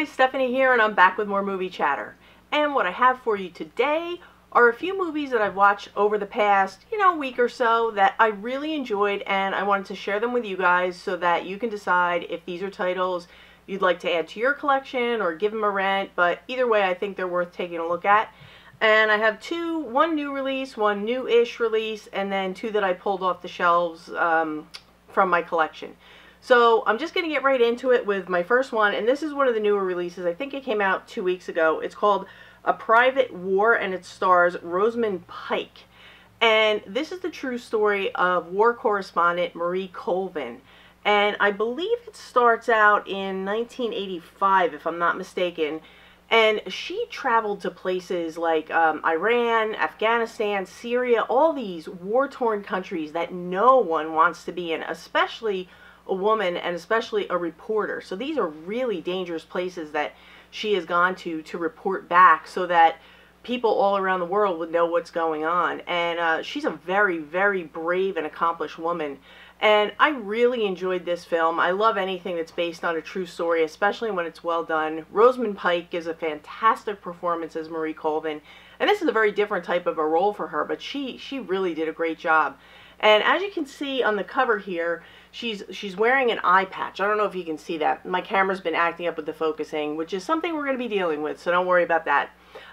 guys, Stephanie here, and I'm back with more movie chatter. And what I have for you today are a few movies that I've watched over the past, week or so that I really enjoyed, and I wanted to share them with you guys so that you can decide if these are titles you'd like to add to your collection or give them a rent. But either way, I think they're worth taking a look at. And I have one new release, one new-ish release, and then two that I pulled off the shelves from my collection. So I'm just going to get right into it with my first one, and this is one of the newer releases. I think it came out 2 weeks ago. It's called A Private War, and it stars Rosamund Pike. And this is the true story of war correspondent Marie Colvin. And I believe it starts out in 1985, if I'm not mistaken. And she traveled to places like Iran, Afghanistan, Syria, all these war-torn countries that no one wants to be in, especially a woman and especially a reporter. So these are really dangerous places that she has gone to report back so that people all around the world would know what's going on. And she's a very, very brave and accomplished woman. And I really enjoyed this film. I love anything that's based on a true story, especially when it's well done. Rosamund Pike gives a fantastic performance as Marie Colvin. And this is a very different type of a role for her, but she really did a great job. And as you can see on the cover here, she's wearing an eye patch. I don't know if you can see that. My camera's been acting up with the focusing, which is something we're going to be dealing with, so don't worry about that.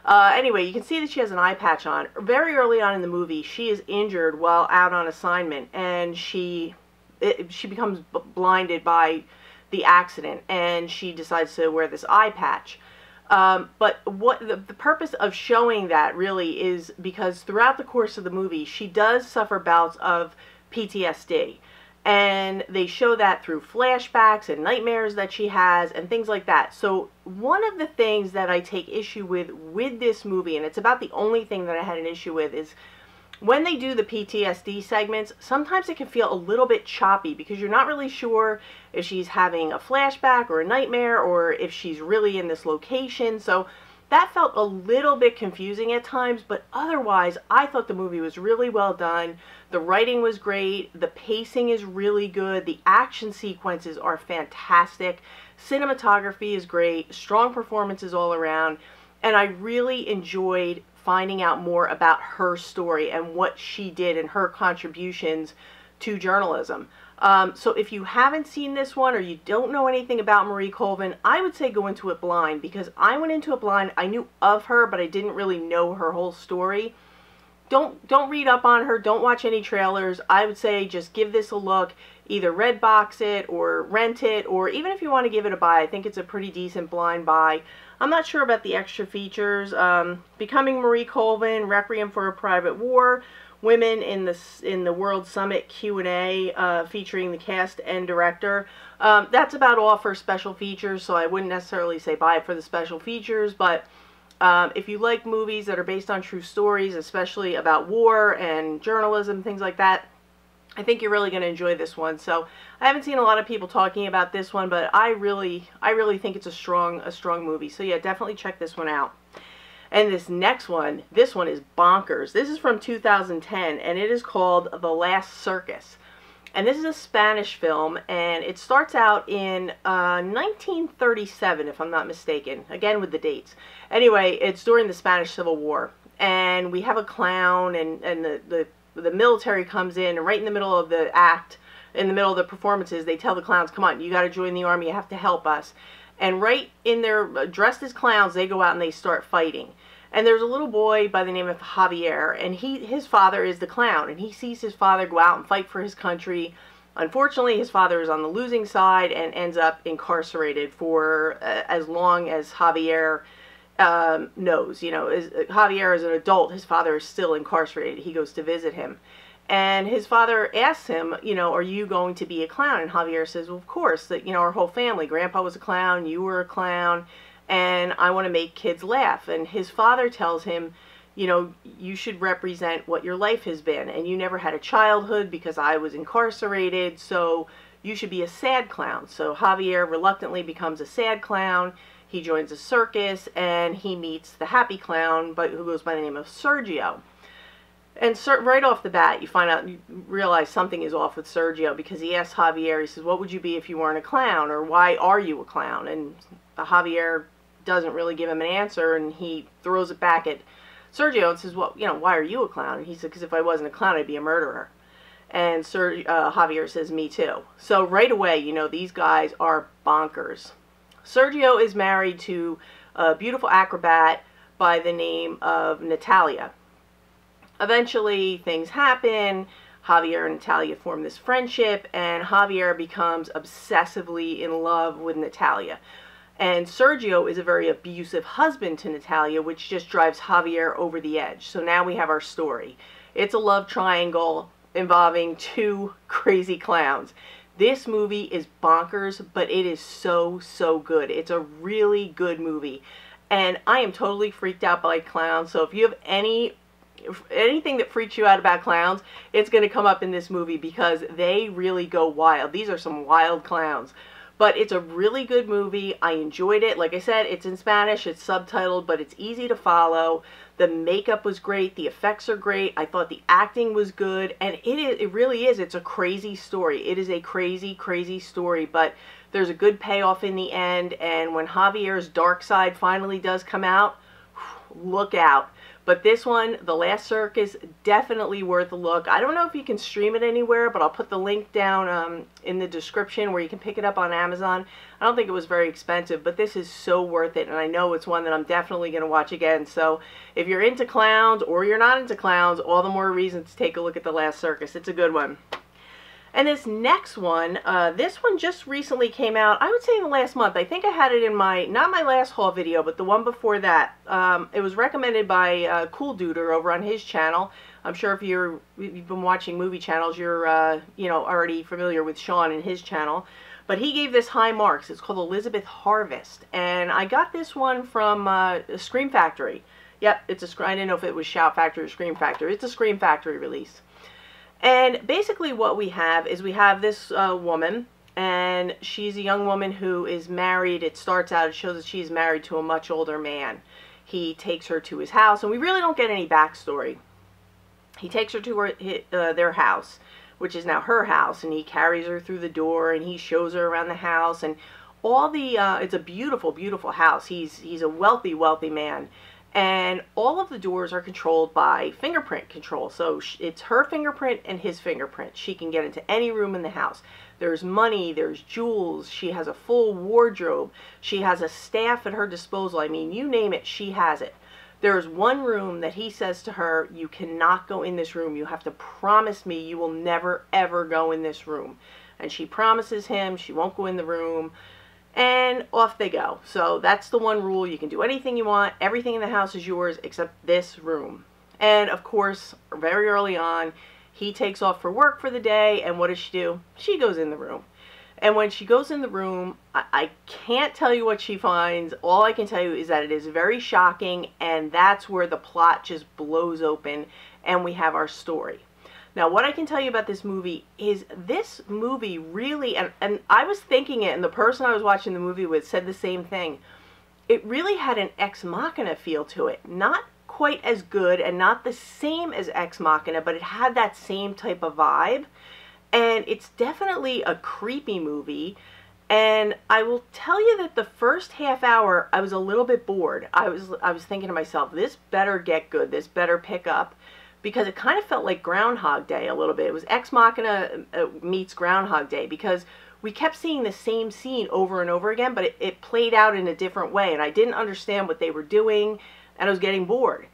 Anyway, you can see that she has an eye patch on. Very early on in the movie, she is injured while out on assignment, and she becomes blinded by the accident, and she decides to wear this eye patch. But what the purpose of showing that really is because throughout the course of the movie, she does suffer bouts of PTSD. And they show that through flashbacks and nightmares that she has and things like that. So one of the things that I take issue with this movie, and it's about the only thing that I had an issue with, is when they do the PTSD segments, sometimes it can feel a little bit choppy because you're not really sure if she's having a flashback or a nightmare or if she's really in this location. So that felt a little bit confusing at times, but otherwise I thought the movie was really well done. The writing was great, the pacing is really good, the action sequences are fantastic, cinematography is great, strong performances all around, and I really enjoyed finding out more about her story and what she did and her contributions to journalism. So if you haven't seen this one or you don't know anything about Marie Colvin, I would say go into it blind, because I went into it blind. I knew of her, but I didn't really know her whole story. Don't read up on her. Don't watch any trailers. I would say just give this a look. Either Redbox it or rent it, or even if you want to give it a buy, I think it's a pretty decent blind buy. I'm not sure about the extra features. Becoming Marie Colvin, Requiem for a Private War, Women in the World Summit Q&A featuring the cast and director. That's about all for special features, so I wouldn't necessarily say buy it for the special features, but if you like movies that are based on true stories, especially about war and journalism, things like that, I think you're really going to enjoy this one. So I haven't seen a lot of people talking about this one, but I really think it's a strong movie. So yeah, definitely check this one out. And this next one, this one is Bonkers. This is from 2010, and it is called The Last Circus. And this is a Spanish film, and it starts out in 1937, if I'm not mistaken. Again, with the dates. Anyway, it's during the Spanish Civil War. And we have a clown, and the military comes in, and right in the middle of the act, in the middle of the performances, they tell the clowns, come on, you got to join the army, you have to help us. And right in their, dressed as clowns, they go out and they start fighting. And there's a little boy by the name of Javier, and his father is the clown, and he sees his father go out and fight for his country. Unfortunately, his father is on the losing side and ends up incarcerated for as long as Javier knows. Javier is an adult, his father is still incarcerated. He goes to visit him. And his father asks him, are you going to be a clown? And Javier says, well, of course, that, our whole family, Grandpa was a clown, you were a clown, and I want to make kids laugh. And his father tells him, you should represent what your life has been, and you never had a childhood because I was incarcerated, so you should be a sad clown. So Javier reluctantly becomes a sad clown. He joins a circus, and he meets the happy clown, who goes by the name of Sergio. And right off the bat, you realize something is off with Sergio, because he asks Javier, he says, what would you be if you weren't a clown? Or why are you a clown? And Javier doesn't really give him an answer, and he throws it back at Sergio and says, well, why are you a clown? And he said, because if I wasn't a clown, I'd be a murderer. And Javier says, me too. So right away, these guys are bonkers. Sergio is married to a beautiful acrobat by the name of Natalia. Eventually, things happen. Javier and Natalia form this friendship, and Javier becomes obsessively in love with Natalia. And Sergio is a very abusive husband to Natalia, which just drives Javier over the edge. So now we have our story. It's a love triangle involving two crazy clowns. This movie is bonkers, but it is so, so good. It's a really good movie. And I am totally freaked out by clowns, so if you have anything that freaks you out about clowns, it's going to come up in this movie, because they really go wild. These are some wild clowns. But it's a really good movie. I enjoyed it. Like I said, it's in Spanish, it's subtitled, but it's easy to follow. The makeup was great, the effects are great, I thought the acting was good, and it really is. It's a crazy story. It is a crazy, crazy story, but there's a good payoff in the end, and when Javier's dark side finally does come out, look out. But this one, The Last Circus, definitely worth a look. I don't know if you can stream it anywhere, but I'll put the link down in the description where you can pick it up on Amazon. I don't think it was very expensive, but this is so worth it, and I know it's one that I'm definitely going to watch again. So if you're into clowns or you're not into clowns, all the more reason to take a look at The Last Circus. It's a good one. And this next one, this one just recently came out, I would say in the last month. I think I had it in not my last haul video, but the one before that. It was recommended by Cool Duder over on his channel. I'm sure if you've been watching movie channels, you're already familiar with Sean and his channel. But he gave this high marks. It's called Elizabeth Harvest. And I got this one from Scream Factory. Yep, I didn't know if it was Shout Factory or Scream Factory. It's a Scream Factory release. And basically what we have is this woman, and she's a young woman who is married. It starts out, it shows that she's married to a much older man. He takes her to his house, and we really don't get any backstory. He takes her to their house, which is now her house, and he carries her through the door, and he shows her around the house, and it's a beautiful, beautiful house. He's a wealthy, wealthy man. And all of the doors are controlled by fingerprint control. So it's her fingerprint and his fingerprint. She can get into any room in the house. There's money, there's jewels, she has a full wardrobe, she has a staff at her disposal. I mean, you name it, she has it. There's one room that he says to her, you cannot go in this room. You have to promise me you will never, ever go in this room. And she promises him she won't go in the room. And off they go. So that's the one rule. You can do anything you want. Everything in the house is yours except this room. And of course, very early on, he takes off for work for the day. And what does she do? She goes in the room. And when she goes in the room, I can't tell you what she finds. All I can tell you is that it is very shocking. And that's where the plot just blows open. And we have our story. Now, what I can tell you about this movie is this movie really, and I was thinking it, and the person I was watching the movie with said the same thing. It really had an Ex Machina feel to it. Not quite as good and not the same as Ex Machina, but it had that same type of vibe. And it's definitely a creepy movie. And I will tell you that the first half hour, I was a little bit bored. I was thinking to myself, this better get good. This better pick up. Because it kind of felt like Groundhog Day a little bit. It was Ex Machina meets Groundhog Day, because we kept seeing the same scene over and over again, but it played out in a different way, and I didn't understand what they were doing, and I was getting bored.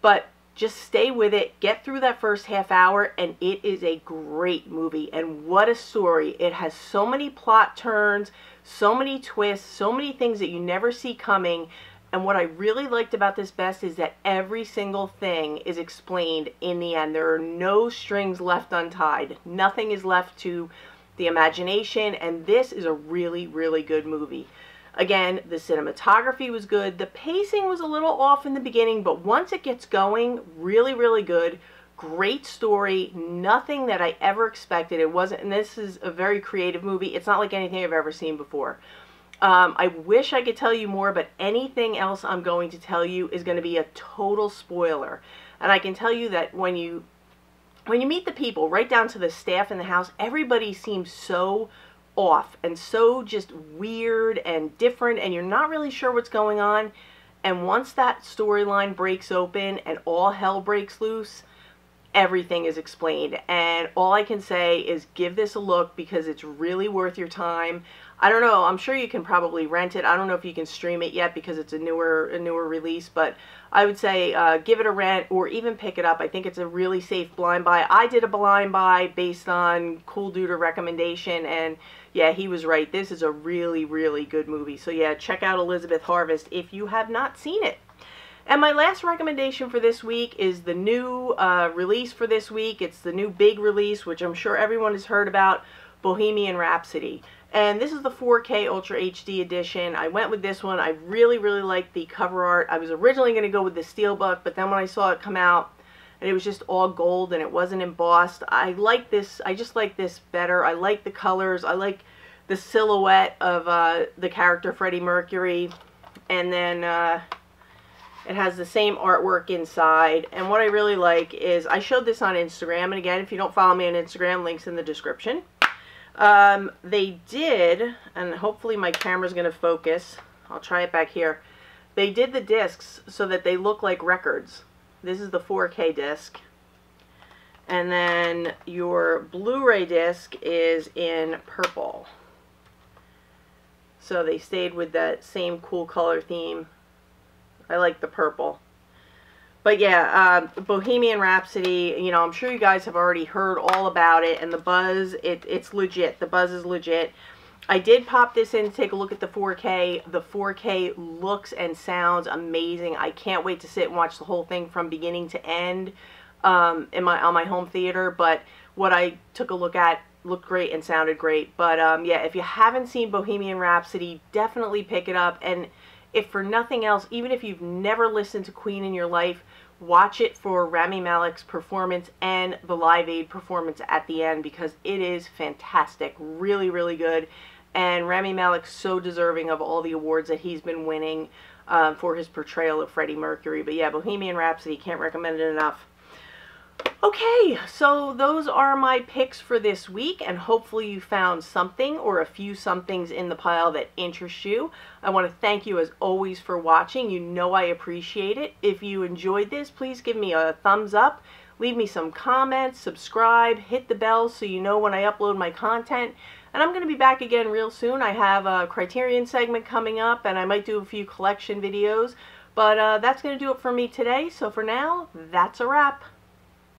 But just stay with it, get through that first half hour, and it is a great movie. And what a story. It has so many plot turns, so many twists, so many things that you never see coming. And what I really liked about this best is that every single thing is explained in the end. There are no strings left untied. Nothing is left to the imagination, and this is a really, really good movie. Again, the cinematography was good. The pacing was a little off in the beginning, but once it gets going, really, really good. Great story. Nothing that I ever expected. It wasn't, and this is a very creative movie. It's not like anything I've ever seen before. I wish I could tell you more, but anything else I'm going to tell you is going to be a total spoiler. And I can tell you that when you meet the people, right down to the staff in the house, everybody seems so off and so just weird and different, and you're not really sure what's going on. And once that storyline breaks open and all hell breaks loose, everything is explained. And all I can say is give this a look, because it's really worth your time. I don't know, I'm sure you can probably rent it. I don't know if you can stream it yet because it's a newer release, but I would say give it a rent or even pick it up. I think it's a really safe blind buy. I did a blind buy based on Cool Duder recommendation, and yeah, he was right. This is a really, really good movie. So yeah, check out Elizabeth Harvest if you have not seen it. And my last recommendation for this week is the new release for this week. It's the new big release, which I'm sure everyone has heard about, Bohemian Rhapsody. And this is the 4K Ultra HD edition. I went with this one. I really, really liked the cover art. I was originally going to go with the Steelbook, but then when I saw it come out, and it was just all gold and it wasn't embossed, I like this. I just like this better. I like the colors. I like the silhouette of the character Freddie Mercury. And then it has the same artwork inside. And what I really like is, I showed this on Instagram. And again, if you don't follow me on Instagram, links in the description. They did, and hopefully my camera's going to focus. I'll try it back here. They did the discs so that they look like records. This is the 4K disc. And then your Blu-ray disc is in purple. So they stayed with that same cool color theme. I like the purple. But yeah, Bohemian Rhapsody, you know, I'm sure you guys have already heard all about it, and the buzz, it's legit. The buzz is legit. I did pop this in to take a look at the 4K. The 4K looks and sounds amazing. I can't wait to sit and watch the whole thing from beginning to end on my home theater. But what I took a look at looked great and sounded great. But yeah, if you haven't seen Bohemian Rhapsody, definitely pick it up. And if for nothing else, even if you've never listened to Queen in your life, watch it for Rami Malek's performance and the Live Aid performance at the end, because it is fantastic. Really, really good. And Rami Malek's so deserving of all the awards that he's been winning for his portrayal of Freddie Mercury. But yeah, Bohemian Rhapsody, can't recommend it enough. Okay, so those are my picks for this week, and hopefully you found something or a few somethings in the pile that interest you. I want to thank you as always for watching. You know I appreciate it. If you enjoyed this, please give me a thumbs up, leave me some comments, subscribe, hit the bell so you know when I upload my content. And I'm going to be back again real soon. I have a Criterion segment coming up, and I might do a few collection videos. But that's going to do it for me today. So for now, that's a wrap.